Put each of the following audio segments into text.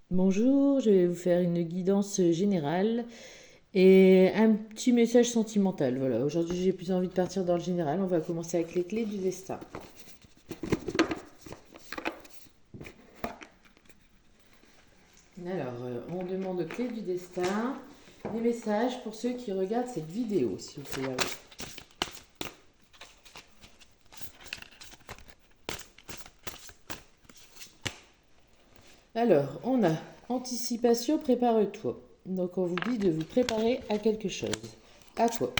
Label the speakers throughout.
Speaker 1: Bonjour, je vais vous faire une guidance générale et un petit message sentimental. Voilà, aujourd'hui j'ai plus envie de partir dans le général. On va commencer avec les clés du destin. Alors, on demande aux clés du destin des messages pour ceux qui regardent cette vidéo, s'il vous plaît. Alors, on a anticipation, prépare-toi. Donc, on vous dit de vous préparer à quelque chose. À quoi?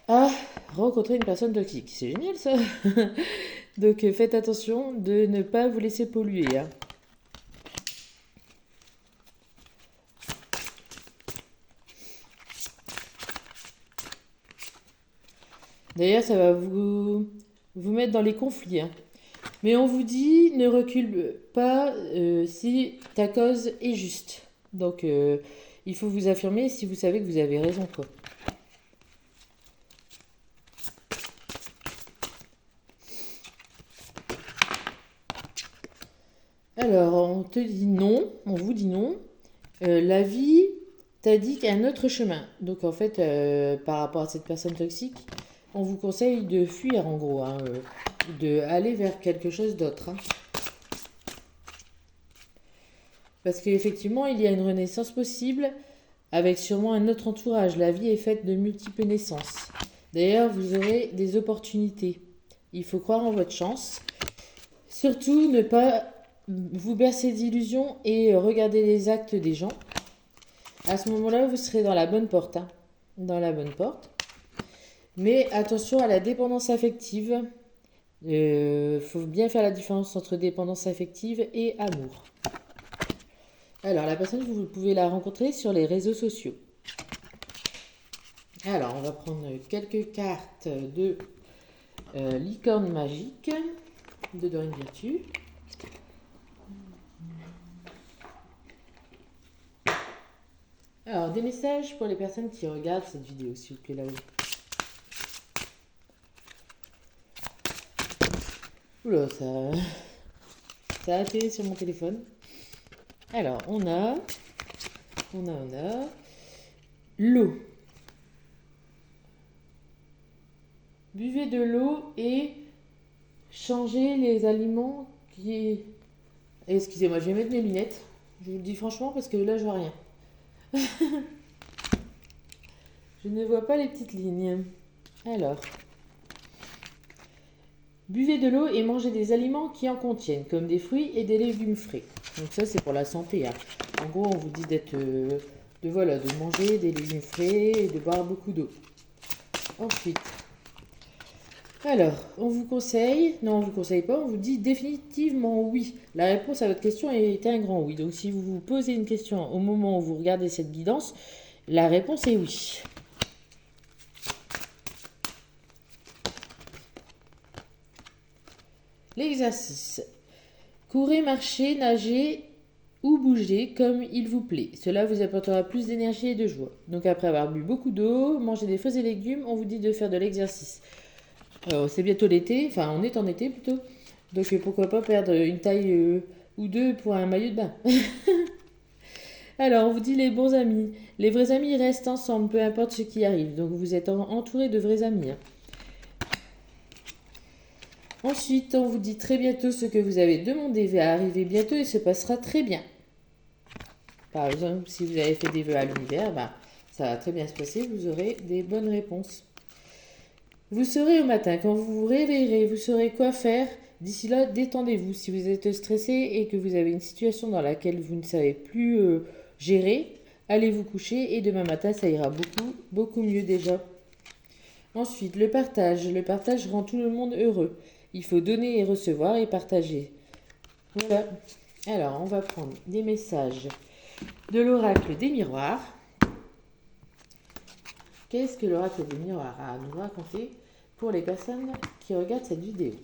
Speaker 1: À rencontrer une personne toxique. C'est génial ça. Donc, faites attention de ne pas vous laisser polluer, hein. D'ailleurs, ça va vous mettre dans les conflits, hein. Mais on vous dit, ne recule pas si ta cause est juste. Donc, il faut vous affirmer si vous savez que vous avez raison, quoi. Alors, on te dit non, on vous dit non. La vie t'indique un autre chemin. Donc, en fait, par rapport à cette personne toxique, on vous conseille de fuir, en gros, hein, de aller vers quelque chose d'autre, hein. Parce qu'effectivement, il y a une renaissance possible avec sûrement un autre entourage. La vie est faite de multiples naissances. D'ailleurs, vous aurez des opportunités. Il faut croire en votre chance. Surtout, ne pas vous bercer d'illusions et regarder les actes des gens. À ce moment-là, vous serez dans la bonne porte, hein. Dans la bonne porte. Mais attention à la dépendance affective. Il faut bien faire la différence entre dépendance affective et amour. Alors, la personne, vous pouvez la rencontrer sur les réseaux sociaux. Alors, on va prendre quelques cartes de licorne magique de Dorine Virtue. Alors, des messages pour les personnes qui regardent cette vidéo, s'il vous plaît, là-haut. Oula, ça a atterri sur mon téléphone. Alors, on a l'eau. Buvez de l'eau et changez les aliments qui... Excusez-moi, je vais mettre mes lunettes. Je vous le dis franchement parce que là, je vois rien. Je ne vois pas les petites lignes. Alors, buvez de l'eau et mangez des aliments qui en contiennent, comme des fruits et des légumes frais. Donc ça, c'est pour la santé, hein. En gros, on vous dit de manger des légumes frais et de boire beaucoup d'eau. Ensuite, alors, on vous conseille, non, on vous conseille pas, on vous dit définitivement oui. La réponse à votre question est un grand oui. Donc, si vous vous posez une question au moment où vous regardez cette guidance, la réponse est oui. L'exercice. Courez, marchez, nagez ou bougez comme il vous plaît. Cela vous apportera plus d'énergie et de joie. Donc après avoir bu beaucoup d'eau, mangé des fruits et légumes, on vous dit de faire de l'exercice. Alors c'est bientôt l'été, enfin on est en été plutôt. Donc pourquoi pas perdre une taille ou deux pour un maillot de bain. Alors on vous dit les bons amis. Les vrais amis restent ensemble, peu importe ce qui arrive. Donc vous êtes entouré de vrais amis, hein. Ensuite, on vous dit très bientôt ce que vous avez demandé va arriver bientôt et se passera très bien. Par exemple, si vous avez fait des vœux à l'univers, ça va très bien se passer, vous aurez des bonnes réponses. Vous saurez au matin, quand vous vous réveillerez, vous saurez quoi faire. D'ici là, détendez-vous. Si vous êtes stressé et que vous avez une situation dans laquelle vous ne savez plus gérer, allez vous coucher et demain matin, ça ira beaucoup, beaucoup mieux déjà. Ensuite, le partage. Le partage rend tout le monde heureux. Il faut donner et recevoir et partager. Voilà. Alors, on va prendre des messages de l'oracle des miroirs. Qu'est-ce que l'oracle des miroirs a à nous raconter pour les personnes qui regardent cette vidéo?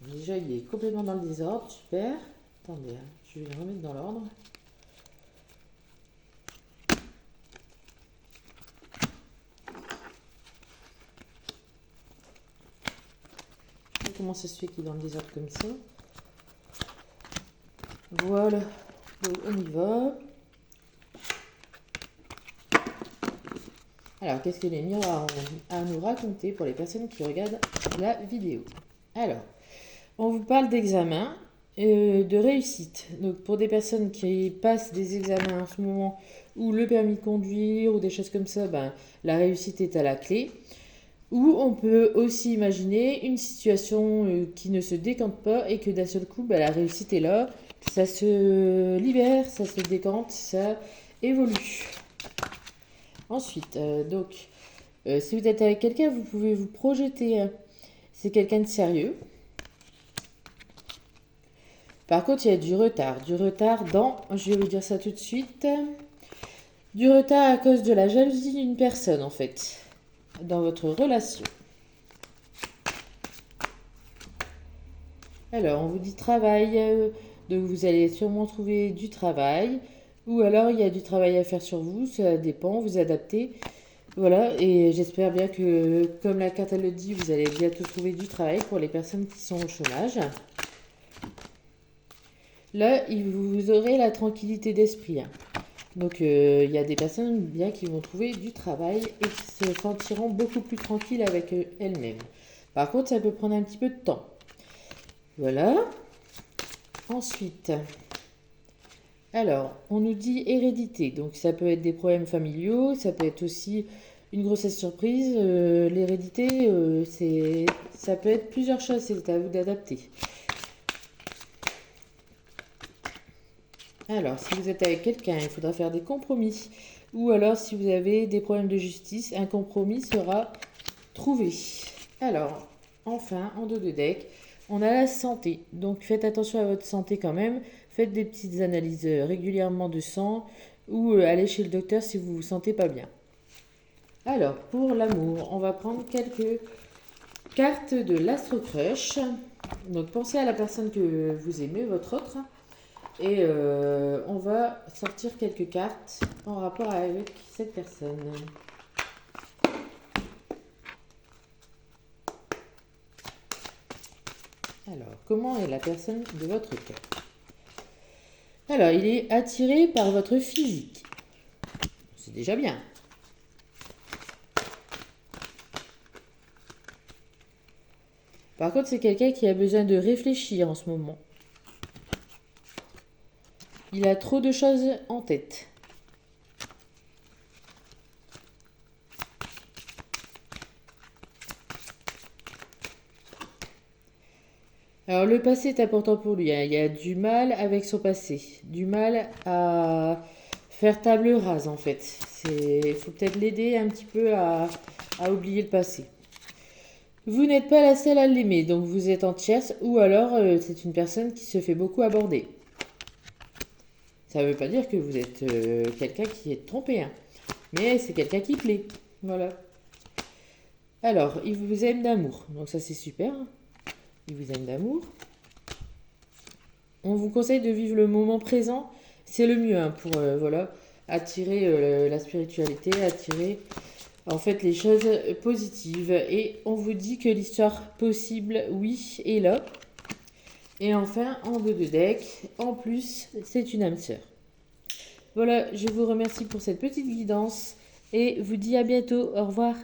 Speaker 1: Déjà, il est complètement dans le désordre. Super. Attendez, je vais le remettre dans l'ordre. Donc comment ça se fait qu'il est dans le désordre comme ça. Voilà, donc on y va. Alors, qu'est-ce que les miroirs ont à nous raconter pour les personnes qui regardent la vidéo? Alors, on vous parle d'examen, de réussite. Donc, pour des personnes qui passent des examens en ce moment, ou le permis de conduire, ou des choses comme ça, ben, la réussite est à la clé. Ou on peut aussi imaginer une situation qui ne se décante pas et que d'un seul coup, ben, la réussite est là, ça se libère, ça se décante, ça évolue. Ensuite, si vous êtes avec quelqu'un, vous pouvez vous projeter. C'est quelqu'un de sérieux. Par contre, il y a du retard. Du retard je vais vous dire ça tout de suite, du retard à cause de la jalousie d'une personne, en fait, dans votre relation. Alors, on vous dit travail, donc vous allez sûrement trouver du travail. Ou alors, il y a du travail à faire sur vous, ça dépend, vous adaptez. Voilà, et j'espère bien que, comme la carte elle le dit, vous allez bientôt trouver du travail pour les personnes qui sont au chômage. Là, vous aurez la tranquillité d'esprit. Donc, il y a des personnes bien qui vont trouver du travail et qui se sentiront beaucoup plus tranquilles avec elles-mêmes. Par contre, ça peut prendre un petit peu de temps. Voilà. Ensuite... Alors, on nous dit hérédité, donc ça peut être des problèmes familiaux, ça peut être aussi une grossesse surprise. L'hérédité, ça peut être plusieurs choses, c'est à vous d'adapter. Alors, si vous êtes avec quelqu'un, il faudra faire des compromis. Ou alors, si vous avez des problèmes de justice, un compromis sera trouvé. Alors, enfin, en dos de deck, on a la santé. Donc, faites attention à votre santé quand même. Faites des petites analyses régulièrement de sang ou allez chez le docteur si vous ne vous sentez pas bien. Alors, pour l'amour, on va prendre quelques cartes de l'Astro Crush. Donc, pensez à la personne que vous aimez, votre autre. Et on va sortir quelques cartes en rapport avec cette personne. Alors, comment est la personne de votre cœur? Alors, il est attiré par votre physique. C'est déjà bien. Par contre, c'est quelqu'un qui a besoin de réfléchir en ce moment. Il a trop de choses en tête. Alors, le passé est important pour lui. Il a du mal avec son passé. Du mal à faire table rase, en fait. Il faut peut-être l'aider un petit peu à oublier le passé. Vous n'êtes pas la seule à l'aimer, donc vous êtes en tierce, ou alors c'est une personne qui se fait beaucoup aborder. Ça ne veut pas dire que vous êtes quelqu'un qui est trompé, mais c'est quelqu'un qui plaît. Voilà. Alors, il vous aime d'amour, donc ça c'est super. Il vous aime d'amour. On vous conseille de vivre le moment présent, c'est le mieux pour attirer la spiritualité, attirer en fait les choses positives. Et on vous dit que l'histoire possible, oui, est là. Et enfin, en dos de deck, en plus, c'est une âme sœur. Voilà, je vous remercie pour cette petite guidance et vous dis à bientôt. Au revoir.